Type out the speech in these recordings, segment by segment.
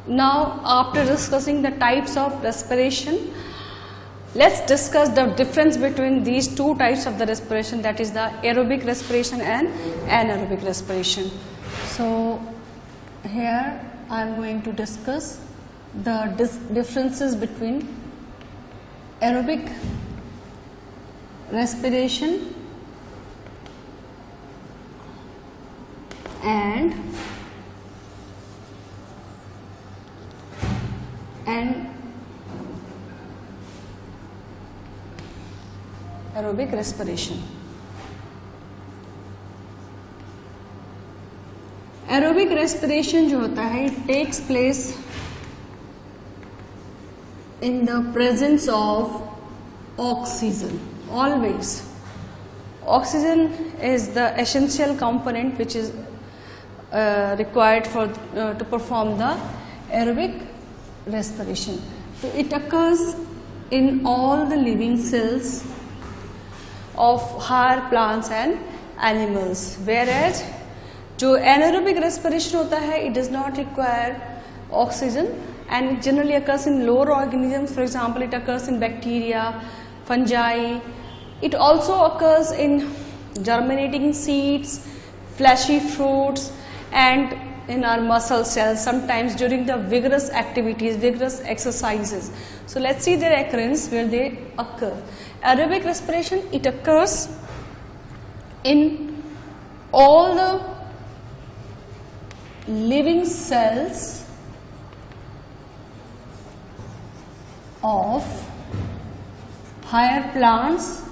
Now, after discussing the types of respiration, let's discuss the difference between these two types of the respiration, that is the aerobic respiration and anaerobic respiration. So, here I am going to discuss the differences between aerobic respiration and aerobic respiration. Aerobic respiration जो होता है, it takes place in the presence of oxygen. Always, oxygen is the essential component which is required for to perform the aerobic respiration. So it occurs in all the living cells of higher plants and animals, whereas जो anaerobic respiration होता है, it does not require oxygen and it generally occurs in lower organisms. For example, it occurs in bacteria, fungi. It also occurs in germinating seeds, fleshy fruits, and in our muscle cells, sometimes during the vigorous activities, vigorous exercises. So let's see their occurrence, where they occur. Aerobic respiration, it occurs in all the living cells of higher plants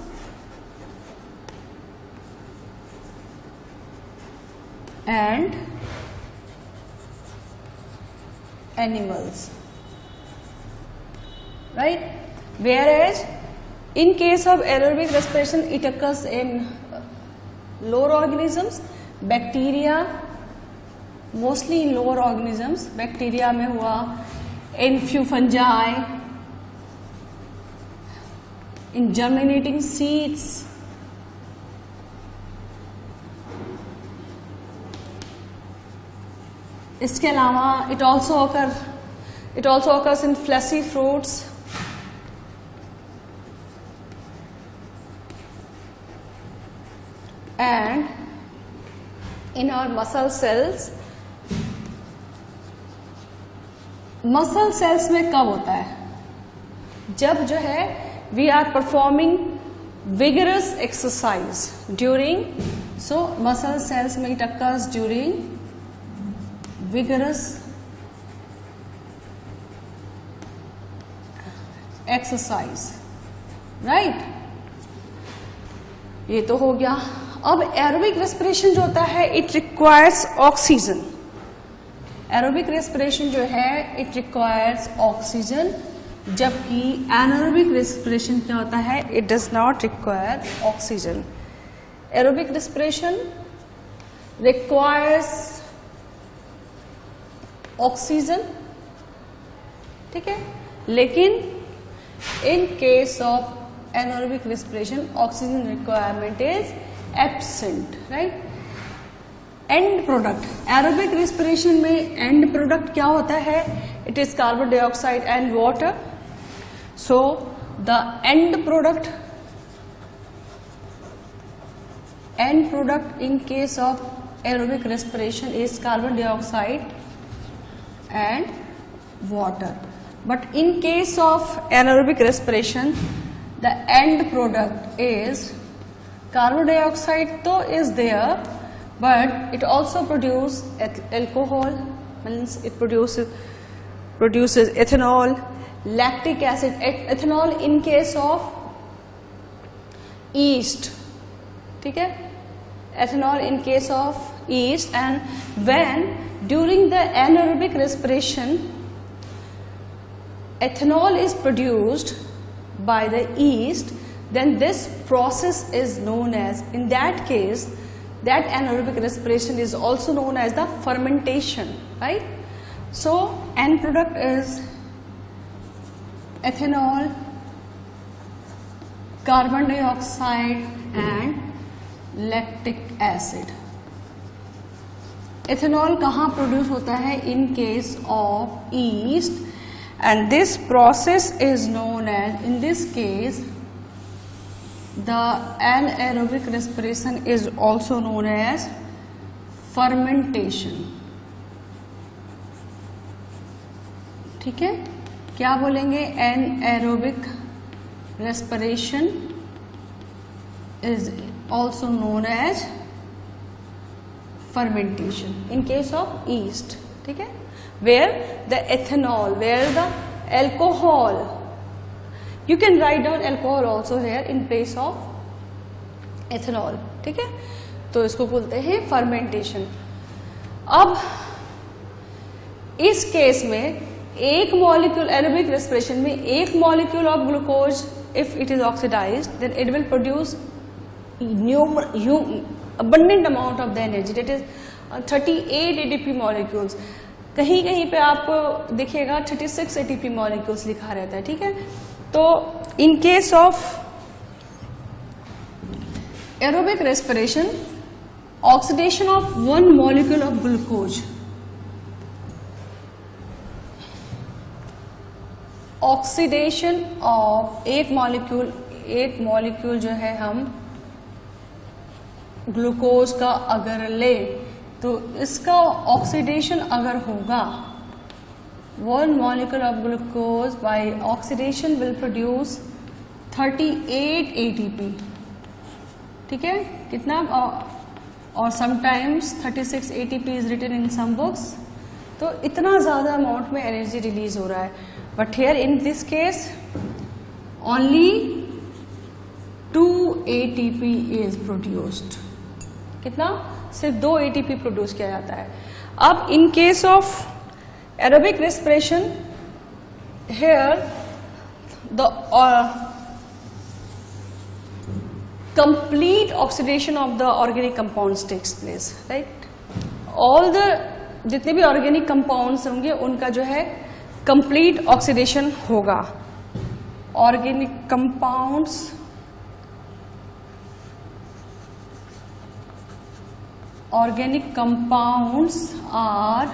and animals, right? Whereas in case of aerobic respiration, it occurs in lower organisms, bacteria, mostly in lower organisms. Bacteria में हुआ, in few fungi, in germinating seeds, इसके अलावा it also occurs in fleshy fruits, and in our muscle cells. Muscle cells में कब होता है? जब जो है we are performing vigorous exercise during, so muscle cells में it occurs during vigorous exercise, right? ये तो हो गया. अब aerobic respiration जो होता है, it requires oxygen. Aerobic respiration जो है, it requires oxygen, जबकि anaerobic respiration क्या होता है, it does not require oxygen. Aerobic respiration requires oxygen, ठीक है, लेकिन in case of anaerobic respiration, oxygen requirement is absent, right? End product, aerobic respiration में end product क्या होता है? It is carbon dioxide and water. So the end product in case of aerobic respiration is carbon dioxide and water. But in case of anaerobic respiration, the end product is carbon dioxide though is there, but it also produces alcohol, means it produces ethanol, lactic acid. Ethanol in case of yeast, ठीक है? Ethanol in case of yeast. And when during the anaerobic respiration ethanol is produced by the yeast, then this process is known as, in that case, that anaerobic respiration is also known as the fermentation, right? So end product is ethanol, carbon dioxide and lactic acid. इथेनॉल कहाँ produce होता है? In case of yeast, and this process is known as, in this case the anaerobic respiration is also known as fermentation. ठीक है, क्या बोलेंगे? Anaerobic respiration is also known as fermentation in case of yeast. ठीक है, where the ethanol, where the alcohol, you can write down alcohol also here in place of ethanol. ठीक है, तो इसको बोलते हैं fermentation. अब इस केस में एक मॉलिक्यूल, एरोबिक रेस्पिरेशन में एक molecule of glucose if it is oxidized, then it will produce abundant amount of the energy, that is 38 ATP molecules. कहीं कहीं पे आपको दिखेगा 36 ATP molecules लिखा रहता है. ठीक है, तो in case of aerobic respiration, oxidation of one molecule of glucose, oxidation of एक मॉलिक्यूल जो है हम ग्लूकोज का अगर ले तो इसका ऑक्सीडेशन अगर होगा, one molecule of glucose by oxidation will produce 38 ATP. ठीक है, कितना? और sometimes 36 ATP is written in some books. तो इतना ज्यादा अमाउंट में एनर्जी रिलीज हो रहा है. But here in this case only 2 ATP is produced. कितना? सिर्फ 2 ATP प्रोड्यूस किया जाता है. अब इन case of aerobic respiration, here the complete oxidation of the organic compounds takes place, right? All the जितने भी ऑर्गेनिक कंपाउंड्स होंगे उनका जो है कंप्लीट ऑक्सीडेशन होगा. Organic compounds are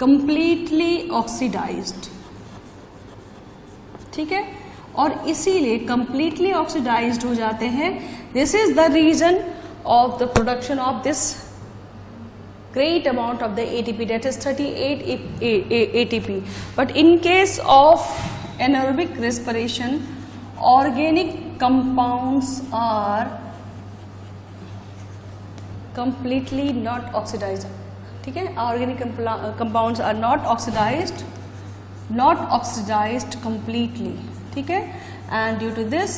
completely oxidised. ठीक है, और इसीलिए कंप्लीटली ऑक्सीडाइज्ड हो जाते हैं. This is the reason of the production of this great amount of the ATP, that is 38 ATP. But in case of anaerobic respiration, organic compounds are completely not oxidized. ठीक है, organic compounds are not oxidized completely. ठीक है, and due to this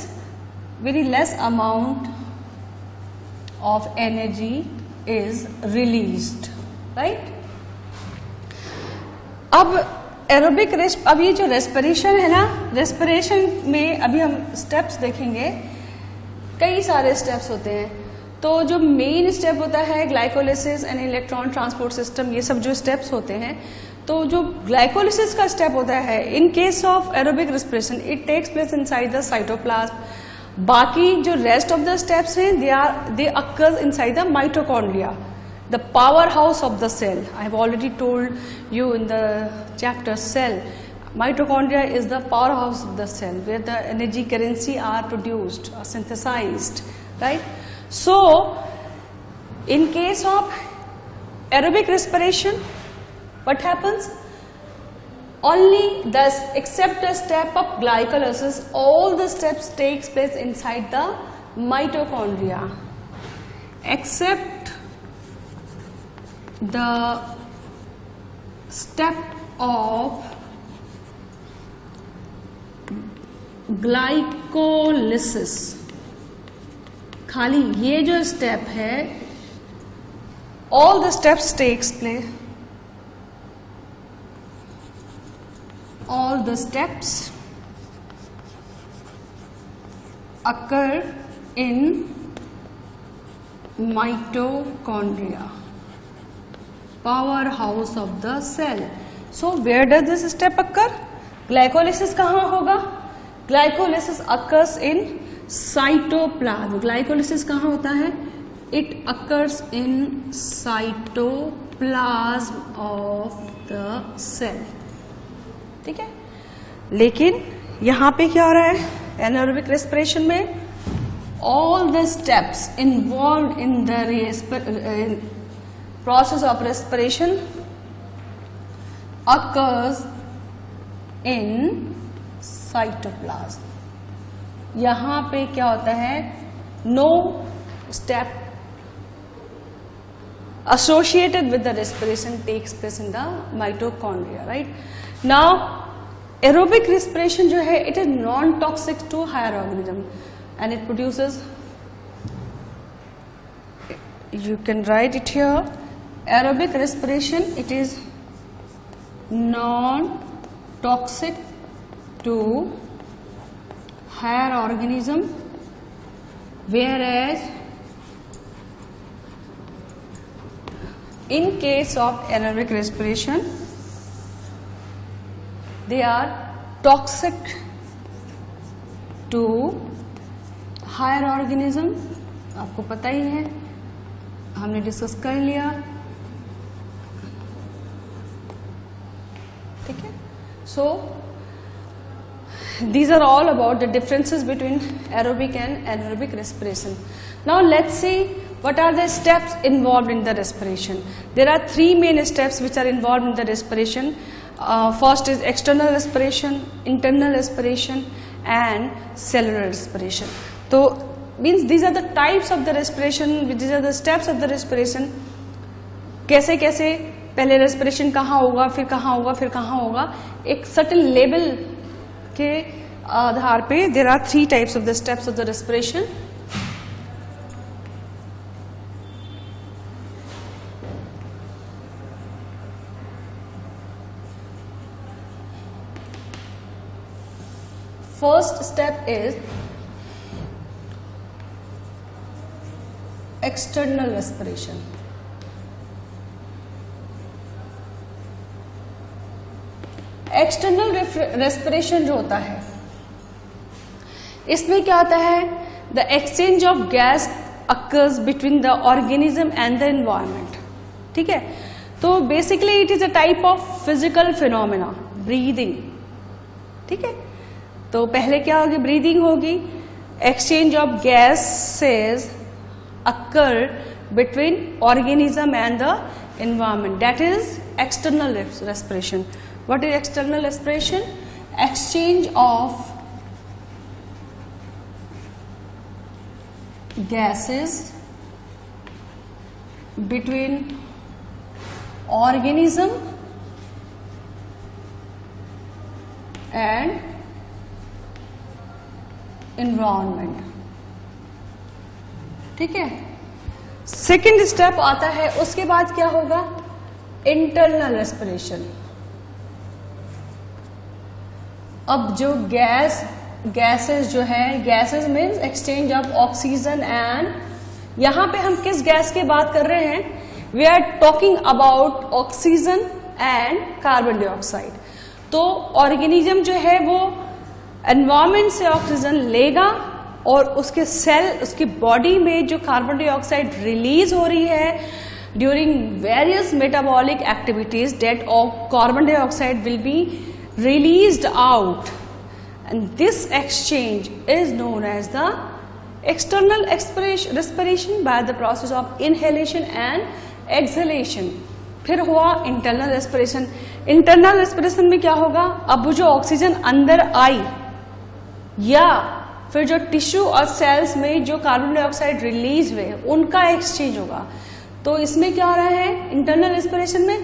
very less amount of energy is released, right? अब अब ये जो respiration है ना, रेस्पिरेशन में अभी हम स्टेप्स देखेंगे. कई सारे स्टेप्स होते हैं. तो जो मेन स्टेप होता है glycolysis and electron transport system, ये सब जो स्टेप्स होते हैं, तो जो ग्लाइकोलिसिस का स्टेप होता है in case of aerobic respiration, it takes place inside the cytoplasm. बाकी जो रेस्ट ऑफ द स्टेप्स हैं they occurs inside the mitochondria, the power house of the cell. I have already told you in the chapter cell. Mitochondria is the powerhouse of the cell where the energy currency are produced or synthesized, right? So, in case of aerobic respiration, what happens? Only thus, except the step of glycolysis, all the steps takes place inside the mitochondria, except the step of glycolysis. खाली ये जो step है, all the steps takes place, all the steps occur in mitochondria, powerhouse of the cell. So where does this step occur? Glycolysis कहाँ होगा? Glycolysis occurs in cytoplasm. Glycolysis कहाँ होता है? it occurs in cytoplasm of the cell. ठीक है, लेकिन यहां पे क्या हो रहा है एनारोबिक रेस्पिरेशन में? all the steps involved in the process of respiration occurs in cytoplasm. यहाँ पे क्या होता है? No step associated with the respiration takes place in the mitochondria, right? Now aerobic respiration जो है it is non-toxic to higher organism and it produces, you can write it here, aerobic respiration, it is non-toxic to higher organism, whereas in case of anaerobic respiration they are toxic to higher organism. आपको पता ही है, हमने discuss कर लिया. ठीक है, so these are all about the differences between aerobic and anaerobic respiration. Now let's see what are the steps involved in the respiration. There are three main steps which are involved in the respiration. First is external respiration, internal respiration and cellular respiration. So means these are the types of the respiration, these are the steps of the respiration. कैसे कैसे पहले respiration कहाँ होगा, फिर कहाँ होगा, फिर कहाँ होगा, एक सर्टेन लेवल के आधार पे there are three types of the steps of the respiration. First step is external respiration. External respiration जो होता है इसमें क्या होता है? The exchange of gas occurs between the organism and the environment. ठीक है, तो basically it is a type of physical phenomena, breathing. ठीक है, तो पहले क्या होगी? ब्रीदिंग होगी. Exchange of gases occur between organism and the environment, that is external respiration. What is external respiration? Exchange of gases between organism and environment. ठीक है, second step आता है. उसके बाद क्या होगा? Internal respiration. अब जो गैसेस जो है, gases means exchange of oxygen and, यहां पे हम किस गैस की बात कर रहे हैं? We are talking about oxygen and carbon dioxide. तो ऑर्गेनिज्म जो है वो एनवायरमेंट से ऑक्सीजन लेगा और उसके सेल, उसकी बॉडी में जो कार्बन डाइऑक्साइड रिलीज हो रही है during various metabolic activities, that carbon dioxide will be released out, and this exchange is known as the external respiration by the process of inhalation and exhalation. फिर हुआ internal respiration. Internal respiration में क्या होगा? अब जो oxygen अंदर आई या फिर जो टिश्यू और सेल्स में जो कार्बन डाइऑक्साइड रिलीज हुए उनका एक्सचेंज होगा. तो इसमें क्या हो रहा है? इंटरनल रेस्पिरेशन में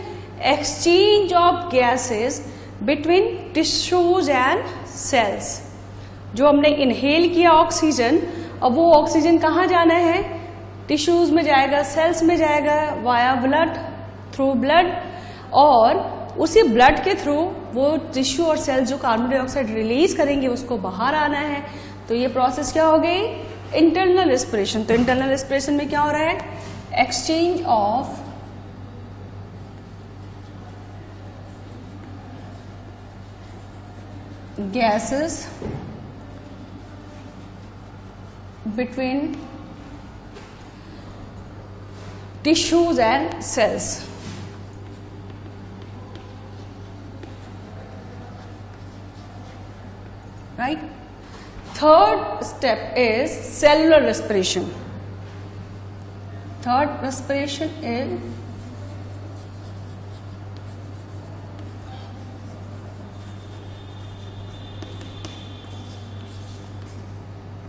exchange of gases between tissues and cells. जो हमने इनहेल किया ऑक्सीजन, अब वो ऑक्सीजन कहाँ जाना है? टिश्यूज में जाएगा, सेल्स में जाएगा, वाया ब्लड, थ्रू ब्लड, और उसी ब्लड के थ्रू वो टिश्यू और सेल जो कार्बन डाइऑक्साइड रिलीज करेंगे उसको बाहर आना है. तो ये प्रोसेस क्या हो गई? Internal respiration. तो इंटरनल रेस्पिरेशन में क्या हो रहा है? Exchange of gases between tissues and cells. Right? Third step is cellular respiration. Third respiration is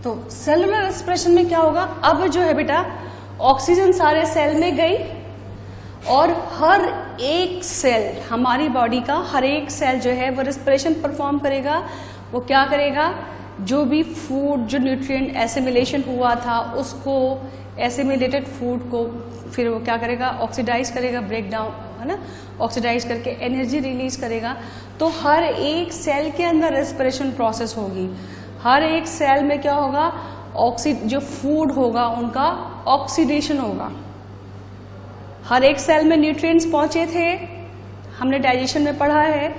तो सेलुलर रेस्पिरेशन में क्या होगा, अब जो है बेटा ऑक्सीजन सारे सेल में गई और हर एक सेल, हमारी बॉडी का हर एक सेल जो है वो रेस्पिरेशन परफॉर्म करेगा। वो क्या करेगा, जो भी फूड, जो न्यूट्रिएंट एसिमिलेशन हुआ था उसको, एसिमिलेटेड फूड को फिर वो क्या करेगा, ऑक्सीडाइज करेगा, ब्रेक डाउन, है ना, ऑक्सीडाइज करके एनर्जी रिलीज करेगा। तो हर एक सेल के अंदर रेस्पिरेशन प्रोसेस होगी। हर एक सेल में क्या होगा, जो फूड होगा उनका ऑक्सीडेशन होगा। हर एक सेल में न्यूट्रिएंट्स पहुंचे थे, हमने डाइजेशन में पढ़ा है,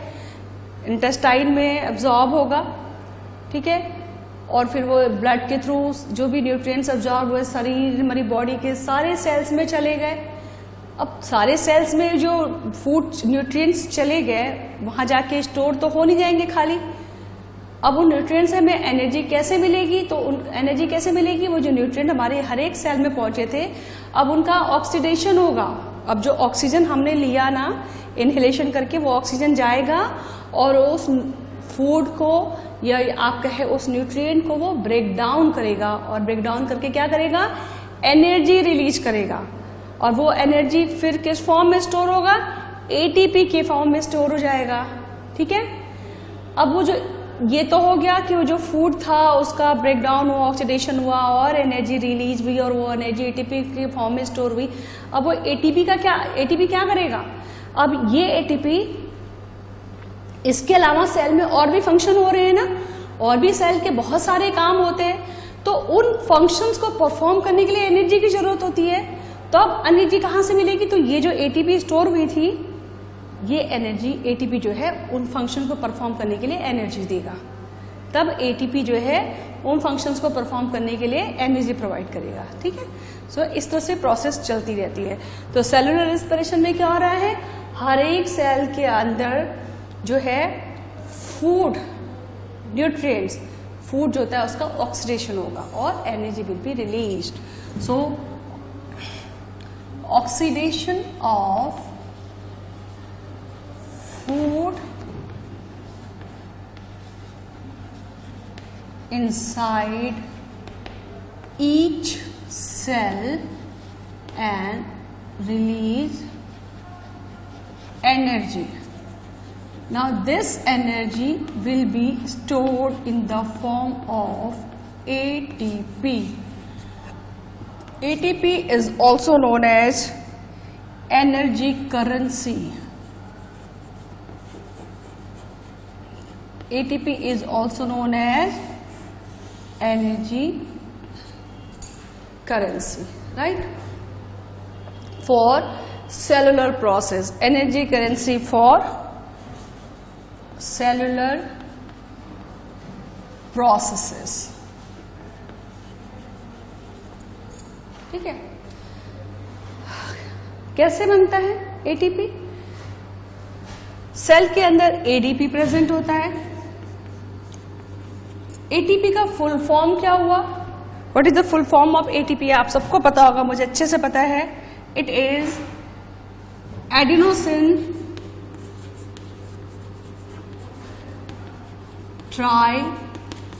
इंटेस्टाइन में एब्जॉर्ब होगा, ठीक है, और फिर वो ब्लड के थ्रू जो भी न्यूट्रिएंट्स एब्जॉर्ब हुए शरीर, हमारी बॉडी के सारे सेल्स में चले गए। अब सारे सेल्स में जो फूड न्यूट्रिएंट्स चले गए, वहां जाके स्टोर तो हो नहीं जाएंगे खाली। अब उन न्यूट्रिएंट से हमें एनर्जी कैसे मिलेगी, तो उन एनर्जी कैसे मिलेगी, वो जो न्यूट्रिएंट हमारे हर एक सेल में पहुंचे थे अब उनका ऑक्सीडेशन होगा। अब जो ऑक्सीजन हमने लिया ना इनहेलेशन करके, वो ऑक्सीजन जाएगा और उस फूड को या आप कहे उस न्यूट्रिएंट को वो ब्रेक डाउन करेगा, और ब्रेक डाउन करके क्या करेगा, एनर्जी रिलीज करेगा। और वो एनर्जी फिर किस फॉर्म में स्टोर होगा, एटीपी के फॉर्म में स्टोर हो जाएगा, ठीक है। अब वो जो ये तो हो गया कि वो जो फूड था उसका ब्रेक डाउन हुआ, ऑक्सीडेशन हुआ और एनर्जी रिलीज हुई, और वो एनर्जी एटीपी के फॉर्म में स्टोर हुई। अब वो एटीपी क्या करेगा, अब ये एटीपी, इसके अलावा सेल में और भी फंक्शन हो रहे हैं ना, और भी सेल के बहुत सारे काम होते हैं, तो उन फंक्शंस को परफॉर्म करने के लिए एनर्जी की जरूरत होती है। तो अब एनर्जी कहाँ से मिलेगी, तो ये जो एटीपी स्टोर हुई थी, ये एनर्जी एटीपी जो है उन फंक्शन को परफॉर्म करने के लिए एनर्जी देगा। तब एटीपी जो है उन फंक्शंस को परफॉर्म करने के लिए एनर्जी प्रोवाइड करेगा, ठीक है। सो इस तरह से प्रोसेस चलती रहती है। तो सेलुलर रेस्पिरेशन में क्या हो रहा है, हर एक सेल के अंदर जो है फूड न्यूट्रिएंट्स, फूड जो होता है उसका ऑक्सीडेशन होगा और energy will be released. So oxidation of food inside each cell and release energy. Now this energy will be stored in the form of ATP. ATP is also known as energy currency. ATP is also known as energy currency, right? For cellular process, energy currency for cellular processes. ठीक है, कैसे बनता है ATP? Cell के अंदर ADP present होता है। ATP का फुल फॉर्म क्या हुआ, what is the full form of ATP, आप सबको पता होगा, मुझे अच्छे से पता है। It is adenosine triphosphate.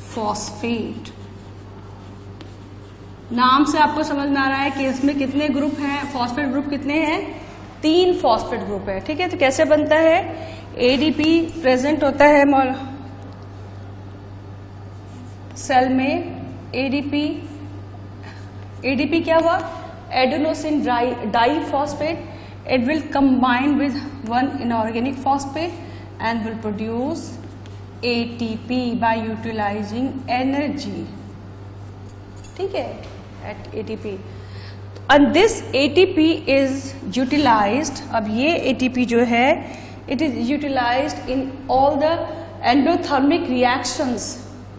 नाम से आपको समझ में आ रहा है कि इसमें कितने ग्रुप हैं, फॉस्फेट ग्रुप कितने हैं, 3 फॉस्फेट ग्रुप है, ठीक है। तो कैसे बनता है, एडीपी प्रेजेंट होता है सेल में। एडीपी क्या हुआ, adenosine diphosphate, it will combine with one inorganic phosphate and will produce ATP by utilizing energy, ठीक है, at ATP. And this ATP is utilized, अब ये ATP जो है it is utilized in all the endothermic reactions,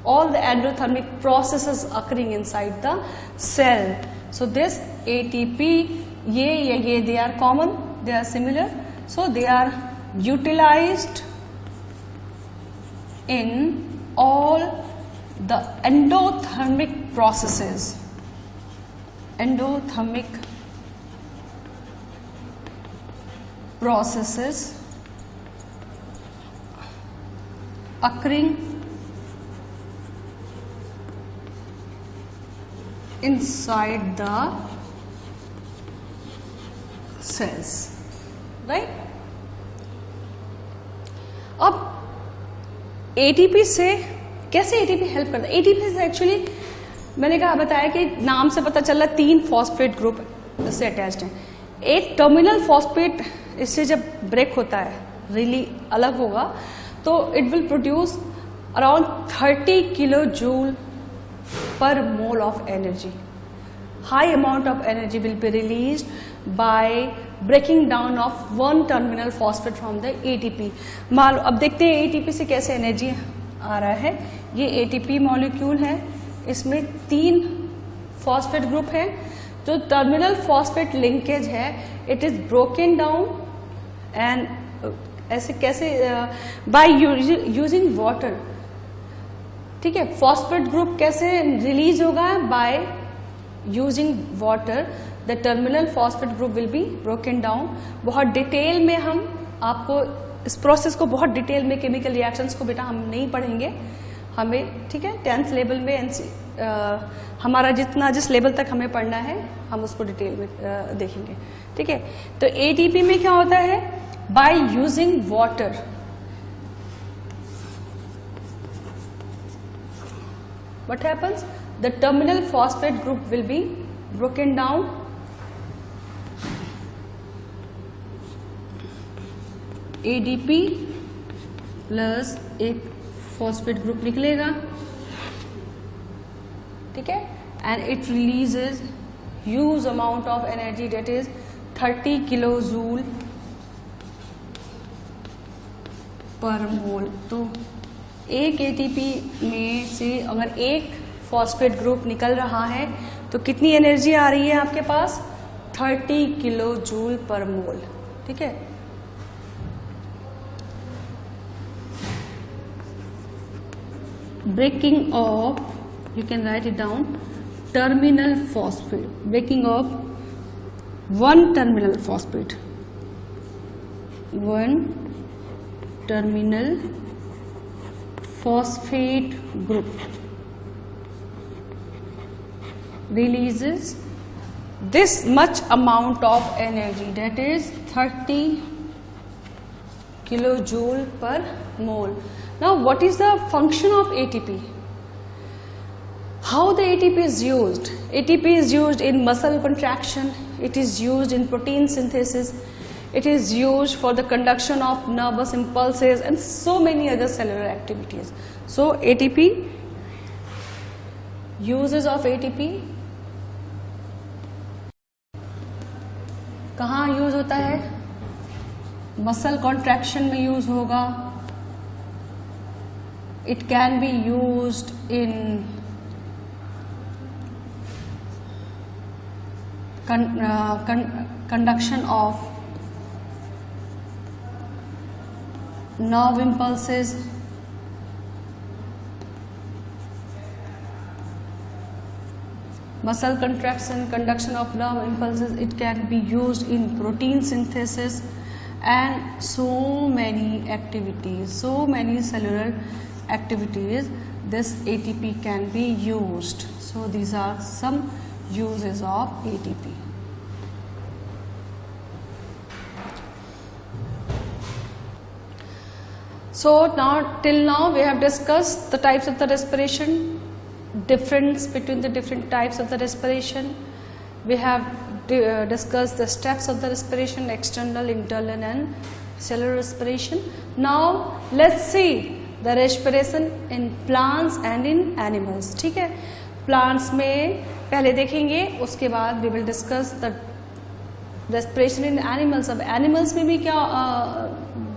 all the endothermic processes occurring inside the cell. So this ATP ये they are common, they are similar, so they are utilised in all the endothermic processes, endothermic processes occurring inside the cells, right? अब ATP से कैसे ATP help करता है? ATP से actually मैंने कहा बताया कि नाम से पता चल रहा 3 फॉस्फेट ग्रुप इससे अटैच्ड हैं। एक टर्मिनल फॉस्फेट इससे जब ब्रेक होता है, रिली अलग होगा, तो it will produce around 30 kilo joule per mole of energy. High amount of energy will be released by breaking down of 1 terminal phosphate from the ATP। मान लो अब देखते हैं ATP से कैसे एनर्जी आ रहा है। ये ATP मॉलिक्यूल है, इसमें 3 फॉस्फेट ग्रुप है। जो टर्मिनल फॉस्फेट लिंकेज है it is broken down and ऐसे कैसे बाय यूजिंग वाटर, ठीक है। फॉस्फेट ग्रुप कैसे रिलीज होगा? Bye using water the terminal phosphate group will be broken down. बहुत डिटेल में हम आपको इस प्रोसेस को बहुत डिटेल में केमिकल रिएक्शंस को बेटा हम नहीं पढ़ेंगे, हमें ठीक है 10th लेवल में हमारा जिस लेवल तक हमें पढ़ना है हम उसको डिटेल में देखेंगे, ठीक है। तो ATP में क्या होता है? By using water what happens? The terminal phosphate group will be broken down ADP plus एक फॉस्फेट ग्रुप निकलेगा, ठीक है, and it releases huge amount of energy that is 30 kilo joule per mole. तो एक ATP में से अगर एक फॉस्फेट ग्रुप निकल रहा है तो कितनी एनर्जी आ रही है आपके पास? 30 किलो जूल पर मोल, ठीक है। breaking of, you can write it down, terminal phosphate, breaking of 1 terminal phosphate, 1 terminal phosphate group releases this much amount of energy, that is 30 kilojoule per mole. Now what is the function of ATP? How the ATP is used? ATP is used in muscle contraction, it is used in protein synthesis, it is used for the conduction of nervous impulses and so many other cellular activities. So ATP, uses of ATP कहाँ use होता है? Muscle contraction में use होगा। It can be used in conduction of nerve impulses, muscle contraction, conduction of nerve impulses. It can be used in protein synthesis and so many activities, so many cellular activities this ATP can be used. So these are some uses of ATP. So now till now we have discussed the types of the respiration, difference between the different types of the respiration. We have discussed the steps of the respiration, external, internal and cellular respiration. Now let's see the respiration in plants and in animals, ठीक है। Plants में पहले देखेंगे, उसके बाद we will discuss the respiration in animals. अब animals में भी क्या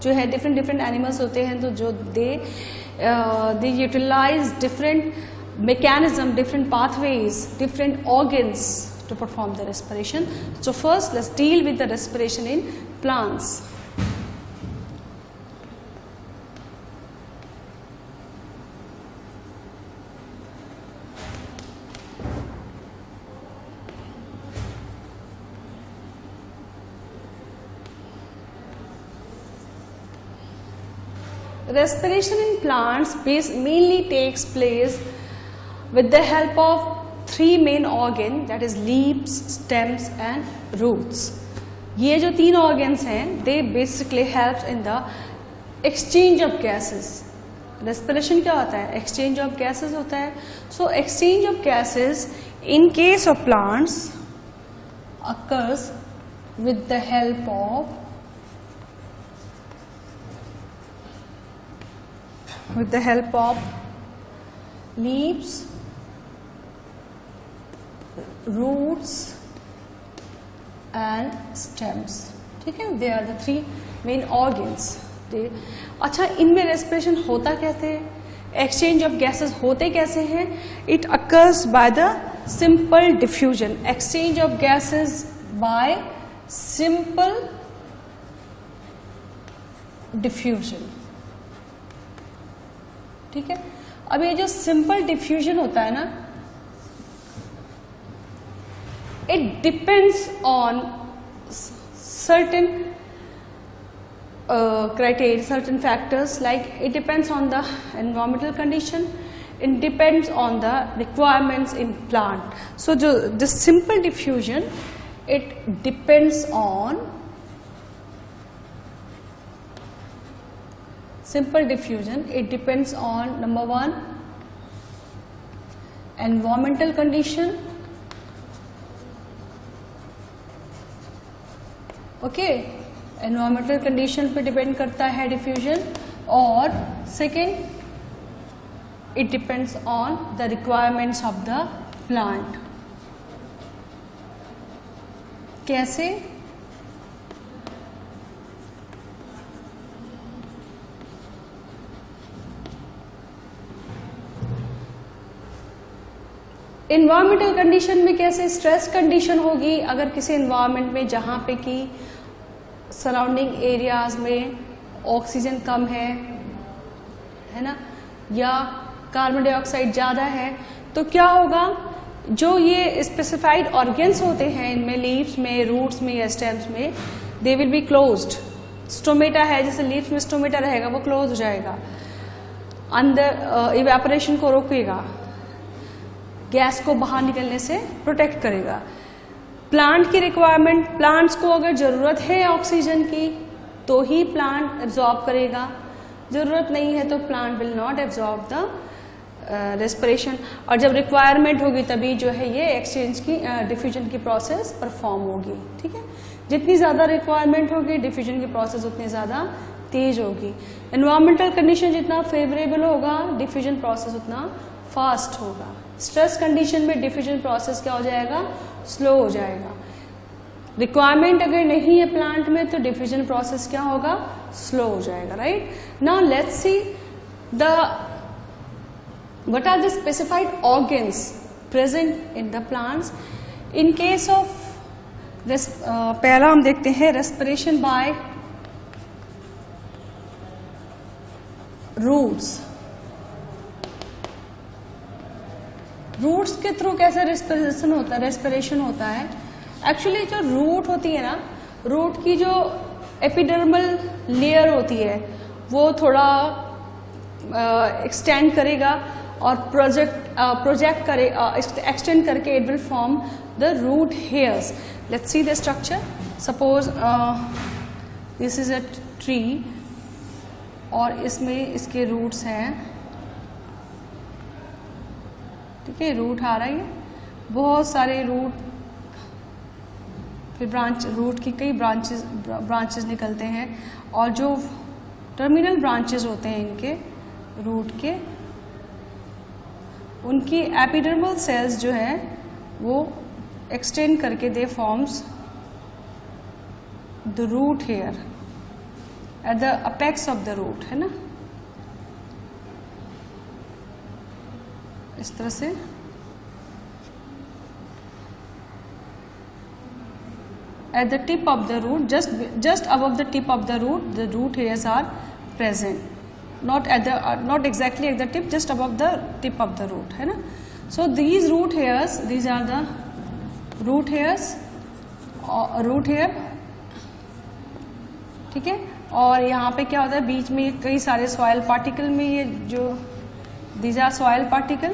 जो है डिफरेंट एनिमल्स होते हैं, तो जो they utilise different mechanism, different pathways, different organs to perform the respiration. So first let's deal with the respiration in plants. Respiration in plants mainly takes place with the help of three main organs, that is leaves, stems and roots. ये जो तीन organs हैं, they basically helps in the exchange of gases. Respiration क्या होता है? Exchange of gases होता है. So exchange of gases in case of plants occurs with the help of leaves, roots and stems. ठीक है, they are the three main organs. अच्छा, इनमें respiration होता कैसे है? Exchange of gases होते कैसे हैं? It occurs by the simple diffusion. Exchange of gases by simple diffusion. ठीक है, अब ये जो सिंपल डिफ्यूजन होता है ना, it depends on certain criteria, certain factors, like it depends on the environmental condition, it depends on the requirements in plant. So the simple diffusion, it depends on number one, environmental condition. Okay, environmental condition पे depend करता है diffusion. और second, it depends on the requirements of the plant. कैसे? Environmental condition में कैसे? Stress condition होगी अगर किसी इन्वायरमेंट में जहाँ पे कि सराउंडिंग एरियाज में ऑक्सीजन कम है ना, या कार्बन डाइऑक्साइड ज़्यादा है, तो क्या होगा, जो ये स्पेसिफाइड ऑर्गन्स होते हैं इनमें, लीव्स में, रूट्स में या स्टेम्स में, they will be closed. Stomata है, जैसे लीव्स में स्टोमेटा रहेगा, वो क्लोज हो जाएगा, अंदर इवेपोरेशन को रोकेगा, गैस को बाहर निकलने से प्रोटेक्ट करेगा. प्लांट की रिक्वायरमेंट, प्लांट्स को अगर जरूरत है ऑक्सीजन की तो ही प्लांट एब्जॉर्ब करेगा, जरूरत नहीं है तो plant will not absorb the respiration. और जब रिक्वायरमेंट होगी तभी जो है ये एक्सचेंज की डिफ्यूजन की प्रोसेस परफॉर्म होगी. ठीक है, जितनी ज्यादा रिक्वायरमेंट होगी डिफ्यूजन की प्रोसेस उतनी ज्यादा तेज होगी. एनवायरमेंटल कंडीशन जितना फेवरेबल होगा डिफ्यूजन प्रोसेस उतना फास्ट होगा. स्ट्रेस कंडीशन में डिफ्यूजन प्रोसेस क्या हो जाएगा, स्लो हो जाएगा. रिक्वायरमेंट अगर नहीं है प्लांट में तो डिफ्यूजन प्रोसेस क्या होगा, स्लो हो जाएगा. Right, now let's see what are the specified organs present in the plants. In case of पहला हम देखते हैं respiration by roots. रूट्स के थ्रू कैसे रेस्पिरेशन होता है. एक्चुअली जो रूट होती है ना, रूट की जो एपिडर्मल लेयर होती है वो थोड़ा एक्सटेंड करेगा और प्रोजेक्ट करे, एक्सटेंड करके it will form the root hairs. Let's see the structure. Suppose this is a tree और इसमें इसके रूट्स हैं. ठीक है, रूट आ रहा है, बहुत सारे रूट, फिर रूट की कई ब्रांचेस निकलते हैं और जो टर्मिनल ब्रांचेस होते हैं इनके रूट के, उनकी एपिडर्मल सेल्स जो है वो एक्सटेंड करके they forms the root hair at the apex of the root, है ना. इस तरह से at the tip of the root, just above the tip of the root hairs are present. Not exactly at the tip, just above the tip of the root, है ना. So these root hairs, these are the root hairs, root hair, ठीक है. और यहाँ पे क्या होता है, बीच में कई सारे सॉइल पार्टिकल में ये जो these are soil particle.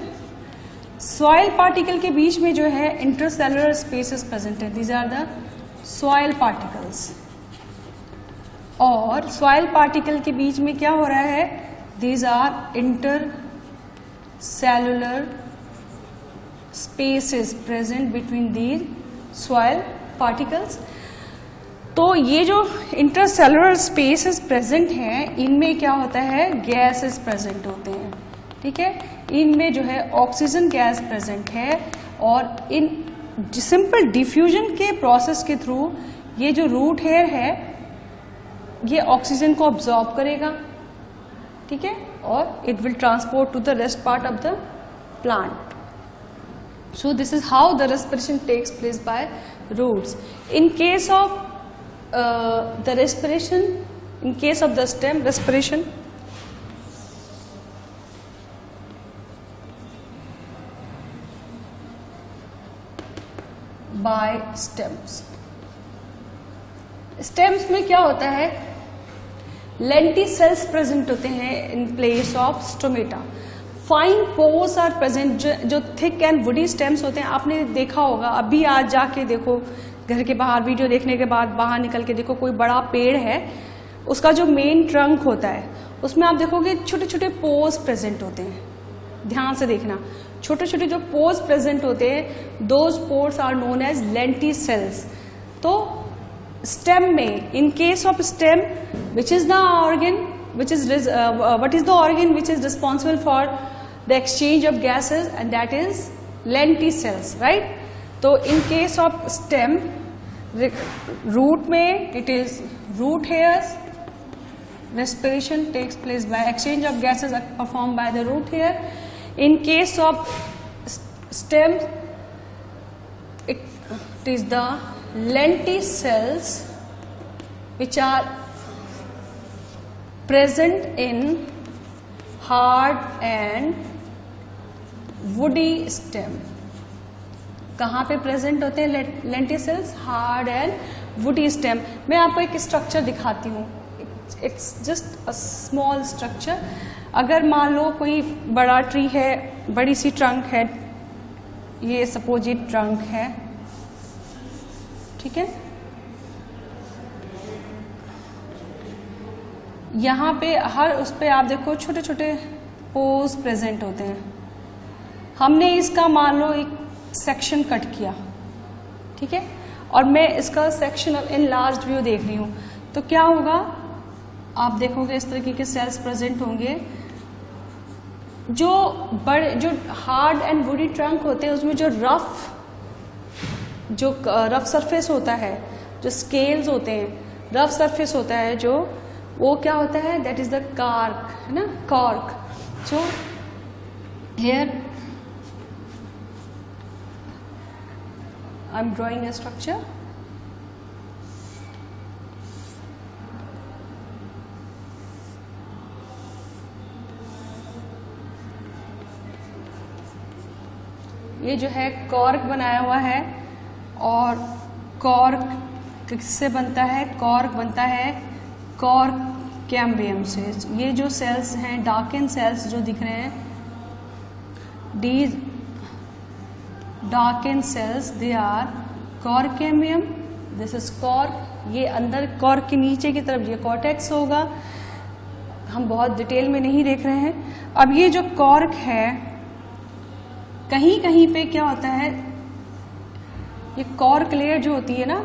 Soil particle के बीच में जो है इंटरसेलुलर स्पेसेस प्रेजेंट है. These are the soil particles. और सॉइल पार्टिकल के बीच में क्या हो रहा है, these are intercellular spaces present between these soil particles. तो ये जो इंटरसेलुलर स्पेसेस प्रेजेंट हैं, इनमें क्या होता है, गैसेस प्रेजेंट होते हैं. ठीक है, इनमें जो है ऑक्सीजन गैस प्रेजेंट है. और इन सिंपल डिफ्यूजन के प्रोसेस के थ्रू ये जो रूट हेयर है ये ऑक्सीजन को अब्सॉर्ब करेगा. ठीक है, और it will transport to the rest part of the plant. So this is how the respiration takes place by roots. In case of the respiration, in case of the stem respiration, by stems. Stems में क्या होता है, lenticels present होते हैं in place of stomata. Fine pores are present. जो thick and woody stems होते हैं, आपने देखा होगा, अभी आज जाके देखो घर के बाहर, वीडियो देखने के बाद बाहर निकल के देखो, कोई बड़ा पेड़ है, उसका जो मेन ट्रंक होता है उसमें आप देखोगे छोटे छोटे पोर्स प्रेजेंट होते हैं. ध्यान से देखना, छोटे छोटे जो पोर्स प्रेजेंट होते हैं, those pores are known as lenticels. तो स्टेम में, in case of stem, which is the organ which is what is the organ which is responsible for the exchange of gases, and that is lenticels, right. तो in case of stem, root में it is root hairs. respiration takes place by exchange of gases performed by the root hair. In case of stem, it is the lenticels which are present in hard and woody stem. कहाँ पे present होते हैं lenticels, hard and woody stem. मैं आपको एक structure दिखाती हूँ. It's just a small structure. अगर मान लो कोई बड़ा ट्री है, बड़ी सी ट्रंक है, ये सपोज ये ट्रंक है, ठीक है. यहाँ पे हर उस पे आप देखो छोटे छोटे पोर्स प्रेजेंट होते हैं. हमने इसका मान लो एक सेक्शन कट किया, ठीक है, और मैं इसका सेक्शन इन लार्ज व्यू देख रही हूँ, तो क्या होगा, आप देखोगे इस तरीके के सेल्स प्रेजेंट होंगे. जो हार्ड एंड वुडी ट्रंक होते हैं, उसमें जो रफ सरफेस होता है, जो स्केल्स होते हैं, रफ सरफेस होता है, जो वो क्या होता है, दैट इज द कार्क, है ना, cork. So here I am drawing a structure. ये जो है कॉर्क बनाया हुआ है, और कॉर्क किससे बनता है, कॉर्क बनता है कॉर्क कैम्बियम से. ये जो सेल्स हैं, डार्कन सेल्स जो दिख रहे हैं, these darkened cells, they are cork-cambium. This is cork. ये अंदर कॉर्क के नीचे की तरफ ये कॉर्टेक्स होगा. हम बहुत डिटेल में नहीं देख रहे हैं. अब ये जो कॉर्क है, कहीं कहीं पे क्या होता है, ये कॉर्क लेयर जो होती है ना,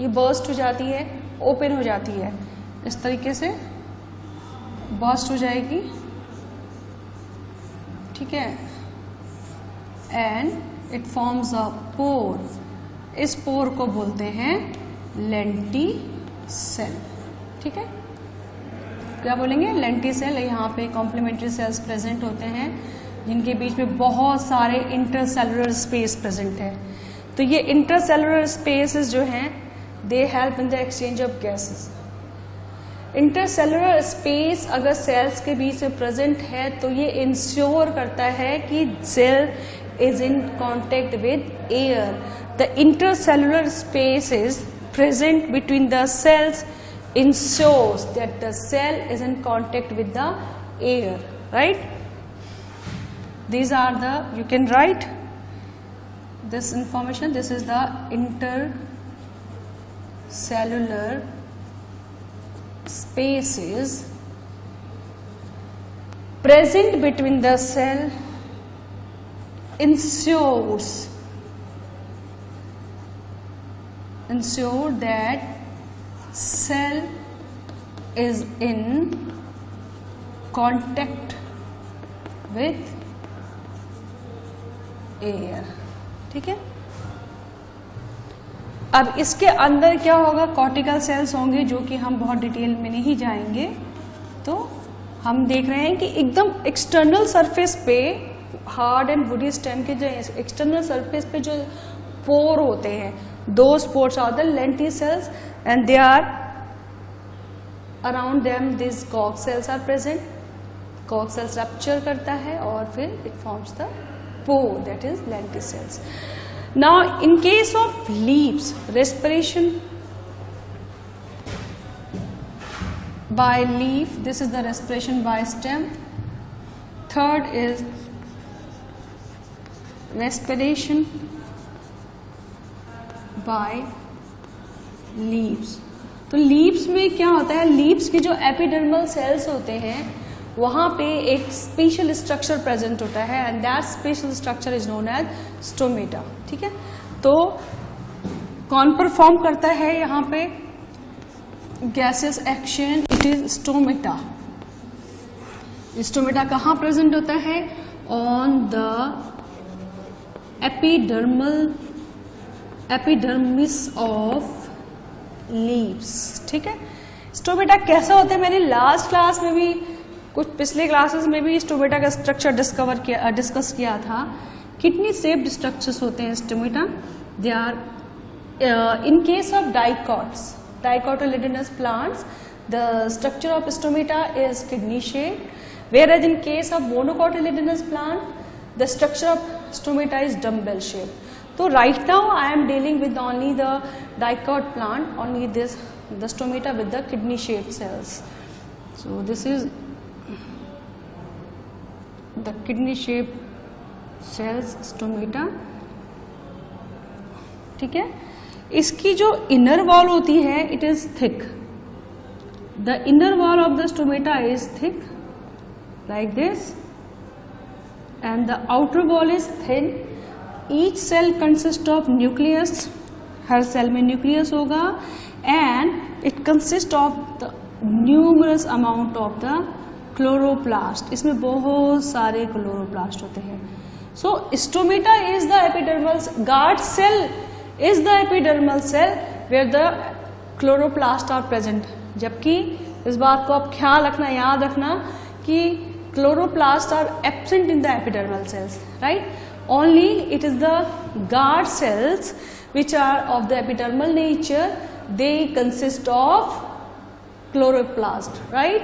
ये बर्स्ट हो जाती है, ओपन हो जाती है, इस तरीके से बर्स्ट हो जाएगी, ठीक है, एंड इट फॉर्म्स अ पोर. इस पोर को बोलते हैं लेंटिसेल. ठीक है, क्या बोलेंगे, लेंटिसेल. यहाँ पे कॉम्प्लीमेंट्री सेल्स प्रेजेंट होते हैं, जिनके बीच में बहुत सारे इंटरसेलुलर स्पेस प्रेजेंट है. तो ये इंटरसेलुलर स्पेसेस जो हैं they help in the exchange of gases. Intercellular space अगर सेल्स के बीच में प्रेजेंट है तो ये इंश्योर करता है कि cell is in contact with air. The intercellular space is present between the cells ensures that the cell is in contact with the air, right? These are the, you can write this information. This is the intercellular spaces present between the cell ensure that cell is in contact with air। ठीक है, अब इसके अंदर क्या होगा, cortical sales होंगे जो कि हम बहुत डिटेल में नहीं जाएंगे। तो हम देख रहे हैं कि एकदम एक्सटर्नल सरफेस पे हार्ड एंड वुडी स्टेम के जो एक्सटर्नल सरफेस पे जो पोर होते हैं, those pores are the lenticels and they are around them these Koch cells are present. Koch cells rupture करता है और फिर it forms the pore, that is lenticels. Now in case of leaves, respiration by leaf, this is the respiration by stem. Third is respiration by leaves। तो leaves में क्या होता है, leaves के जो एपिडर्मल सेल्स होते हैं वहां पे एक स्पेशल स्ट्रक्चर प्रेजेंट होता है and that special structure is known as stomata. ठीक है, तो कौन परफॉर्म करता है यहाँ पे gases action, it is stomata. Stomata कहाँ प्रेजेंट होता है, on the epidermis of leaves. ठीक है, स्टोमेटा कैसा होता है, मैंने लास्ट क्लास में भी, कुछ पिछले क्लासेस में भी स्टोमेटा का स्ट्रक्चर डिस्कस किया था। किडनी शेप्ड स्ट्रक्चर्स होते हैं stomata. They are in case of dicotyledonous plants the structure of stomata is kidney shaped, whereas in case of monocotyledonous plant the structure of stomata is dumbbell shaped. So right now I am dealing with only the dicot plant, only this the stomata with the kidney shaped cells. So this is the kidney shaped cells stomata. ठीक है, इसकी जो inner wall होती है it is thick. The inner wall of the stomata is thick like this and the outer wall is thin. Each cell consists of nucleus, हर cell में nucleus होगा and it consists of the numerous amount of the chloroplast. इसमें बहुत सारे chloroplast होते हैं। So stomata is the epidermal guard cell is the epidermal cell where the chloroplast are present. जबकि इस बात को आप ख्याल रखना, याद रखना कि chloroplasts are absent in the epidermal cells, right? Only it is the guard cells which are of the epidermal nature, they consist of chloroplast, right?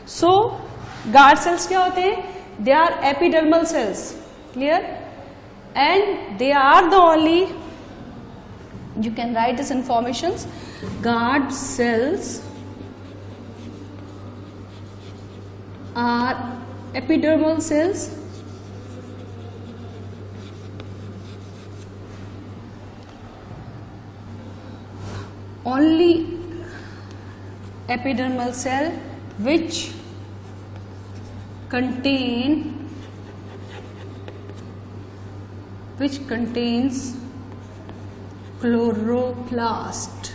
So guard cells क्या होते हैं, they are epidermal cells, clear? And they are the only, you can write this informations, guard cells are epidermal cells only epidermal cell which contains chloroplast.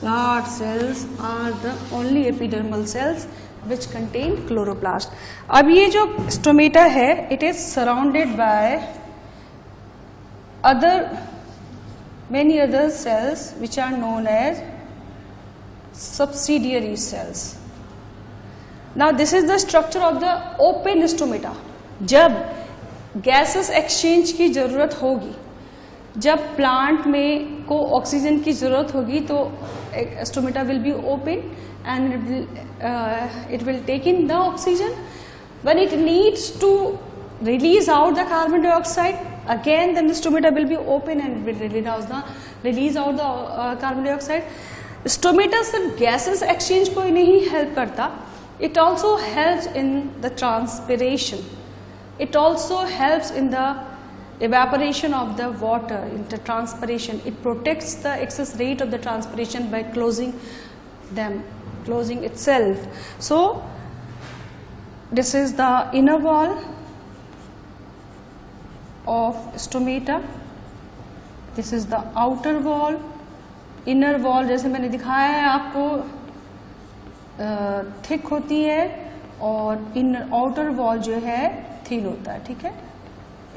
Guard cells are the only epidermal cells which contain chloroplast. अब ये जो stomata है it is surrounded by many other cells which are known as subsidiary cells. Now this is the structure of the open stomata. जब gases exchange की ज़रूरत होगी, जब plant में को ऑक्सीजन की ज़रूरत होगी तो stomata will be open and it will take in the oxygen. When it needs to release out the carbon dioxide, again then the stomata will be open and will release out the carbon dioxide. Stomata सिर्फ gases exchange को ही नहीं help करता, it also helps in the transpiration, it also helps in the evaporation of the water, in the transpiration. It protects the excess rate of the transpiration by closing itself. So this is the inner wall of stomata, this is the outer wall. inner wall जैसे मैंने दिखाया है आपको thick होती है और outer wall जो है थिन होता है. ठीक है,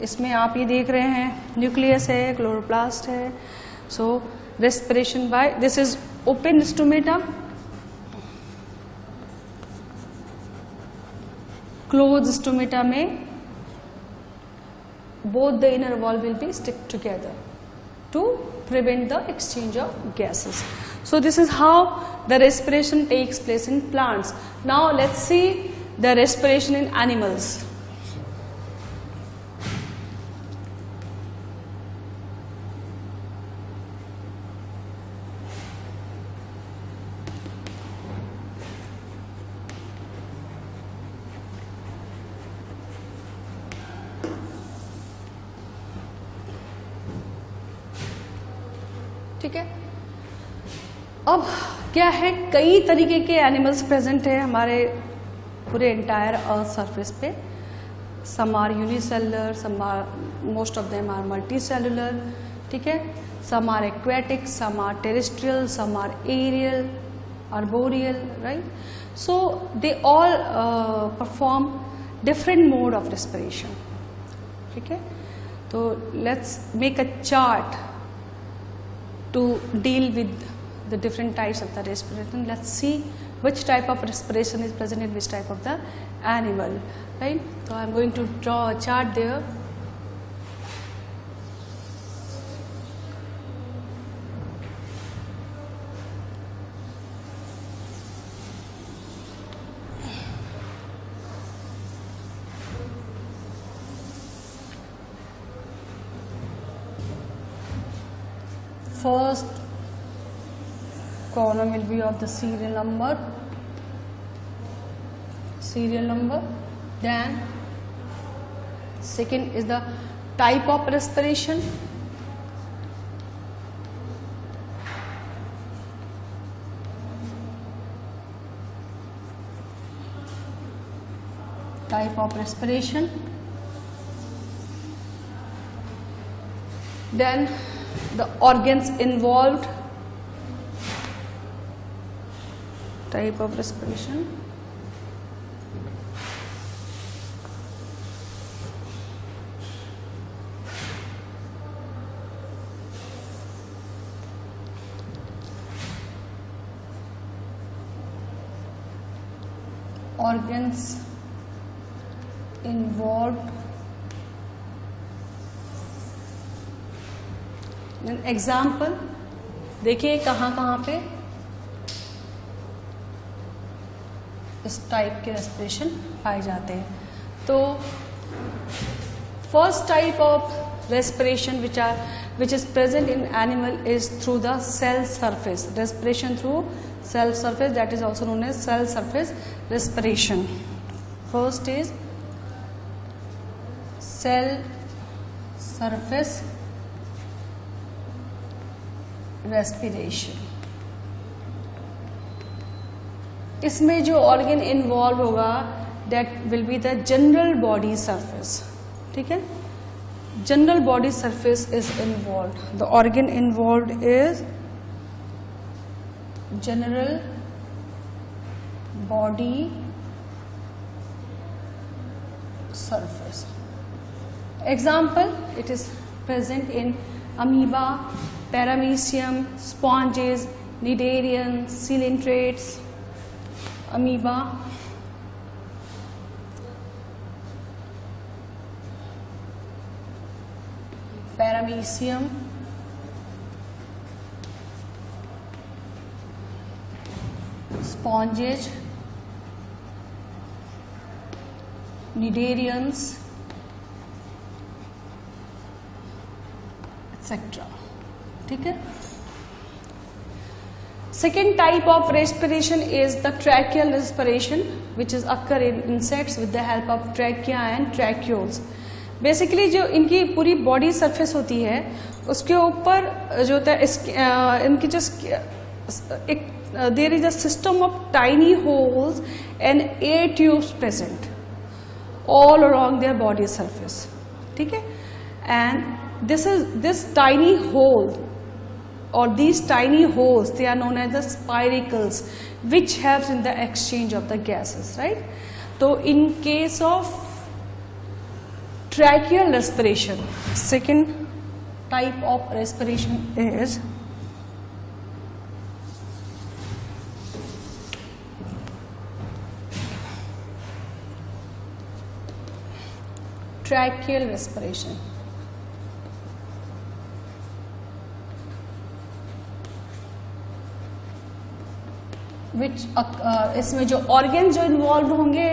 इसमें आप ये देख रहे हैं न्यूक्लियस है, क्लोरोप्लास्ट है. So respiration by, this is open stomata, close stomata में both the inner wall will be stick together to prevent the exchange of gases. So this is how the respiration takes place in plants. Now let's see the respiration in animals. ठीक है, अब क्या है, कई तरीके के animals present है हमारे पूरे एंटायर अर्थ सरफेस पे. Some are unicellular, some are, most of them are multi cellular. ठीक है, some are aquatic, some are terrestrial, some are aerial, arboreal, right? So they all perform different mode of respiration. ठीक है, तो let's make a chart to deal with the different types of the respiration. Let's see which type of respiration is present in which type of the animal, right? So I am going to draw a chart there. First column will be of the serial number, then second is the type of respiration, then the organs involved, type of respiration, organs involved. Example देखिए कहाँ कहाँ पे इस type के respiration पाए जाते हैं. तो first type of respiration which is present in animal is through the cell surface, respiration through cell surface, that is also known as cell surface respiration. First is cell surface respiration. इसमें जो organ involve होगा that will be the general body surface. ठीक है, general body surface is involved. The organ involved is general body surface. Example, it is present in amoeba, paramecium, sponges, cnidarian, coelentrates, amoeba. paramecium, sponges, cnidarians, etc. ठीक है. Second type of respiration is the tracheal respiration, which is occur in insects with the help of trachea and tracheoles. Basically जो इनकी पूरी body surface होती है उसके ऊपर जो होता है इनकी जो एक there is a system of tiny holes and air tubes present all along their body surface. ठीक है. And this tiny hole or these tiny holes, they are known as the spiracles, which helps in the exchange of the gases, right? So in case of tracheal respiration, second type of respiration is tracheal respiration. Which इसमें जो organs जो involved होंगे,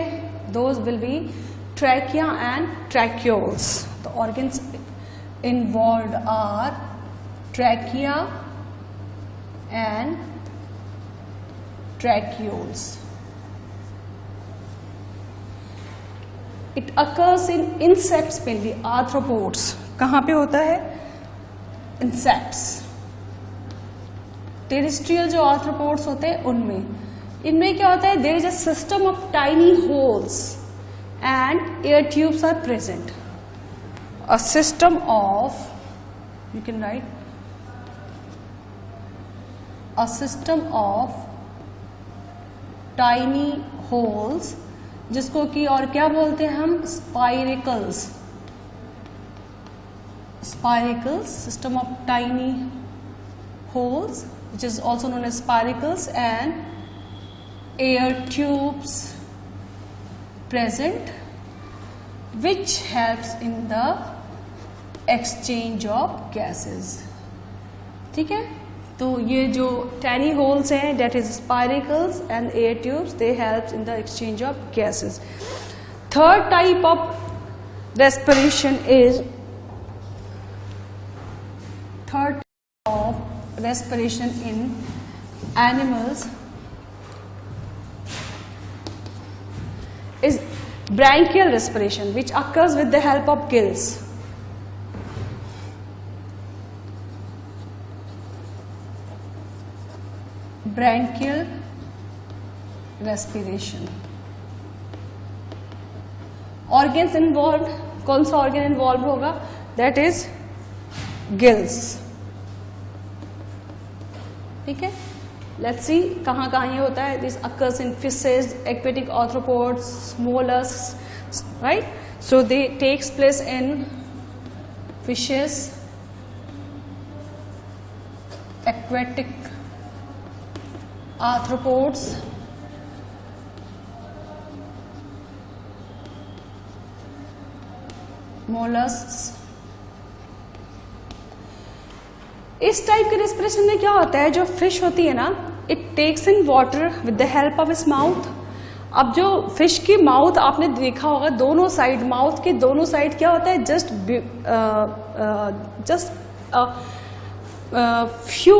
those will be trachea and tracheoles. The organs involved are trachea and tracheoles. It occurs in insects mainly, arthropods. कहाँ पे होता है? Insects. Terrestrial जो arthropods होते हैं उनमें, इनमें क्या होता है? There is a system of tiny holes and air tubes are present. A system of, you can write, a system of tiny holes, जिसको कि और क्या बोलते हैं हम? Spiracles. Spiracles, system of tiny holes, which is also known as spiracles, and air tubes present, which helps in the exchange of gases. ठीक है. तो ये जो tiny holes हैं, that is spiracles and air tubes, they help in the exchange of gases. Third type of respiration is respiration in animals is branchial respiration, which occurs with the help of gills. Branchial respiration. Organs involved, कौन सा organ involved होगा? That is gills. ठीक है. Let's see कहाँ कहाँ ये होता है. This occurs in fishes, aquatic arthropods, molluscs, right. So they takes place in fishes, aquatic arthropods, molluscs. इस टाइप के रेस्पिरेशन में क्या होता है? जो फिश होती है ना, it takes in water with the help of its mouth. अब जो फिश की माउथ आपने देखा होगा, दोनों साइड, माउथ के दोनों साइड क्या होता है? Just few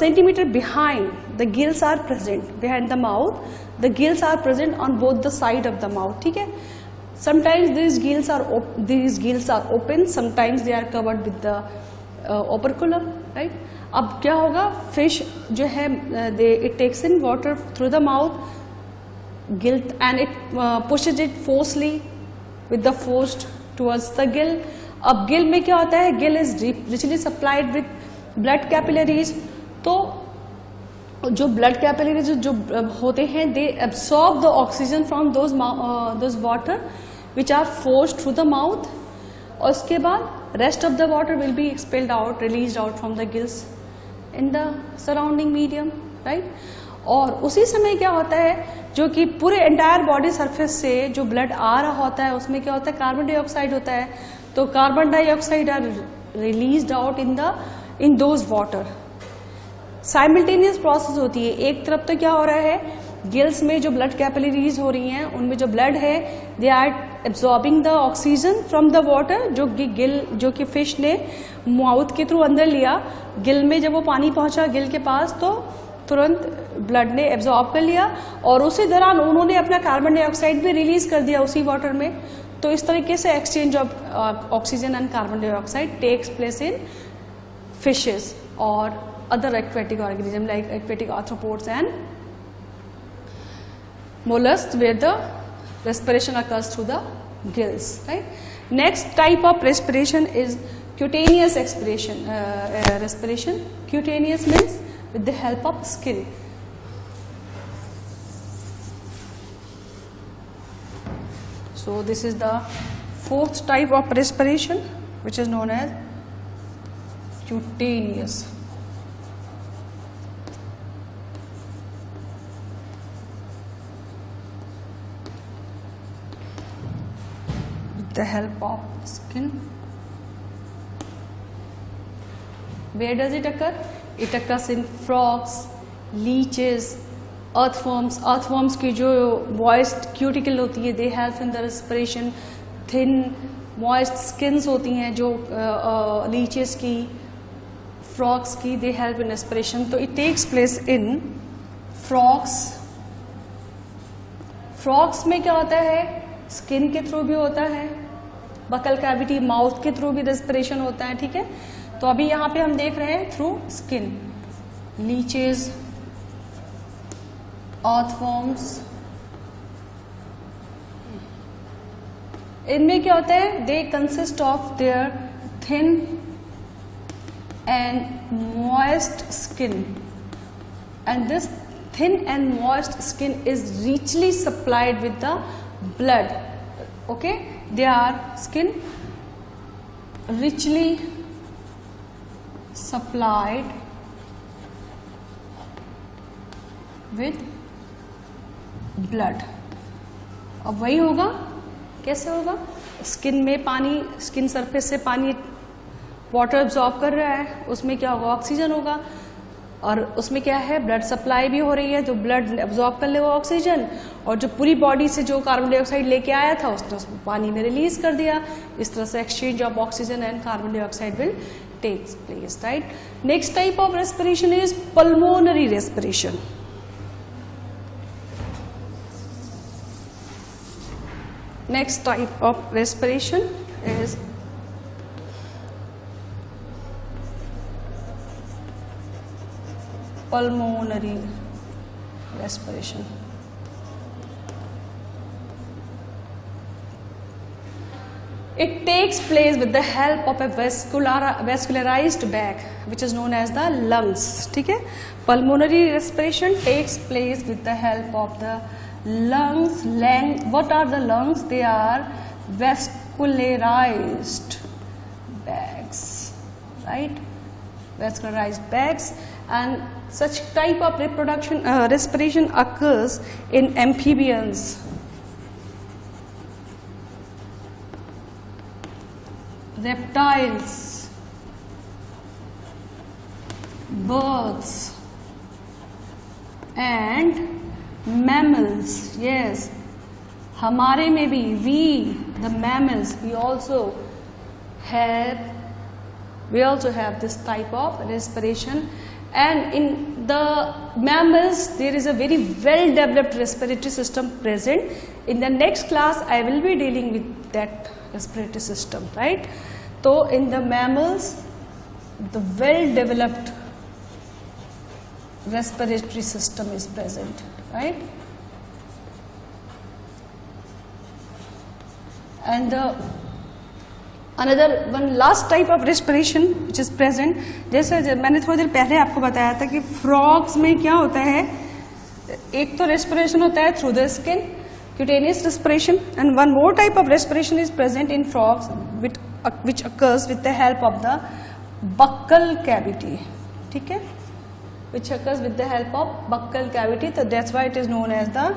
centimeter behind the gills are present. Behind the mouth the gills are present on both the side of the mouth. ठीक है. Sometimes these gills are open, sometimes they are covered with the operculum, right. अब क्या होगा? Fish जो है, it takes in water through the mouth, gill, and it pushes it forcefully with the force towards the gill. अब गिल में क्या होता है? Gill is richly supplied with blood capillaries. तो जो blood capillaries जो होते हैं, they absorb the oxygen from those water which are forced through the mouth. और उसके बाद rest of the water will be expelled out, released out from the gills in the surrounding medium, right. और उसी समय क्या होता है? जो कि पूरे एंटायर बॉडी सरफेस से जो ब्लड आ रहा होता है, उसमें क्या होता है? कार्बन डाइऑक्साइड होता है. तो carbon dioxide are released out in those water. Simultaneous process होती है. एक तरफ तो क्या हो रहा है, गिल्स में जो ब्लड कैपिलरीज हो रही हैं उनमें जो ब्लड है they are absorbing the oxygen from the water, जो कि फिश ने माउथ के थ्रू अंदर लिया. गिल में जब वो पानी पहुंचा गिल के पास तो तुरंत ब्लड ने एब्जॉर्ब कर लिया और उसी दौरान उन्होंने अपना कार्बन डाइऑक्साइड भी रिलीज कर दिया उसी वाटर में. तो इस तरीके से exchange of oxygen and carbon dioxide takes place in fishes और other aquatic organism like aquatic arthropods and mollusks where the respiration occurs through the gills, right? Next type of respiration is cutaneous respiration. Cutaneous means with the help of skin. So this is the fourth type of respiration which is known as cutaneous. The help of skin. Where does it occur? It occurs in frogs, leeches, earthworms. Earthworms की जो moist cuticle होती है, they help in the respiration. Thin moist skins होती हैं जो leeches की, frogs की, they help in respiration. तो it takes place in frogs. Frogs में क्या होता है? स्किन के थ्रू भी होता है, बकल कैविटी माउथ के थ्रू भी रेस्पिरेशन होता है. ठीक है, तो अभी यहाँ पे हम देख रहे हैं थ्रू स्किन. लीचेस, अर्थवॉर्म्स, इनमें क्या होता है? They consist of their thin and moist skin and this thin and moist skin is richly supplied with the blood. Okay, their skin richly supplied with blood. अब वही होगा, कैसे होगा? Skin में पानी, स्किन सरफेस से पानी वाटर एब्जॉर्ब कर रहा है, उसमें क्या होगा? ऑक्सीजन होगा और उसमें क्या है? ब्लड सप्लाई भी हो रही है, तो ब्लड एब्जॉर्ब कर लेगा ऑक्सीजन और जो पूरी बॉडी से जो कार्बन डाइऑक्साइड लेके आया था उसने उसको पानी में रिलीज कर दिया. इस तरह से exchange of oxygen and carbon dioxide will takes place, right. Next type of respiration is pulmonary respiration. Next type of respiration is pulmonary respiration. It takes place with the help of a vascularized bag which is known as the lungs. ठीक है, pulmonary respiration takes place with the help of the lungs. What are the lungs? They are vascularized bags, right? Vascularized bags. And such type of respiration occurs in amphibians, reptiles, birds and mammals. Yes, हमारे में भी, we the mammals, we also have this type of respiration. And in the mammals there is a very well developed respiratory system present. In the next class I will be dealing with that respiratory system, right? So in the mammals the well developed respiratory system is present, right? And another one last type of respiration which is present, जैसे मैंने थोड़ी देर पहले आपको बताया था कि frogs में क्या होता है, एक तो रेस्पिरेशन होता है through the skin, cutaneous respiration, and one more type of respiration is present in frogs which occurs with the help of the buccal cavity. ठीक है, which occurs with the help of buccal cavity, so that's why it is known as the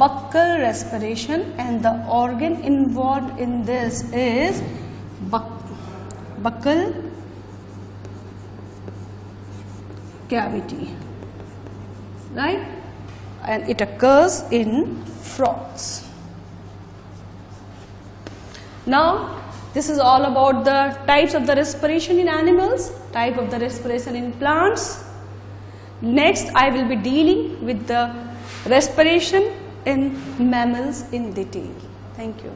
buccal respiration. And the organ involved in this is buccal cavity, right? And it occurs in frogs. Now, this is all about the types of the respiration in animals, type of the respiration in plants. Next, I will be dealing with the respiration in mammals in detail. Thank you.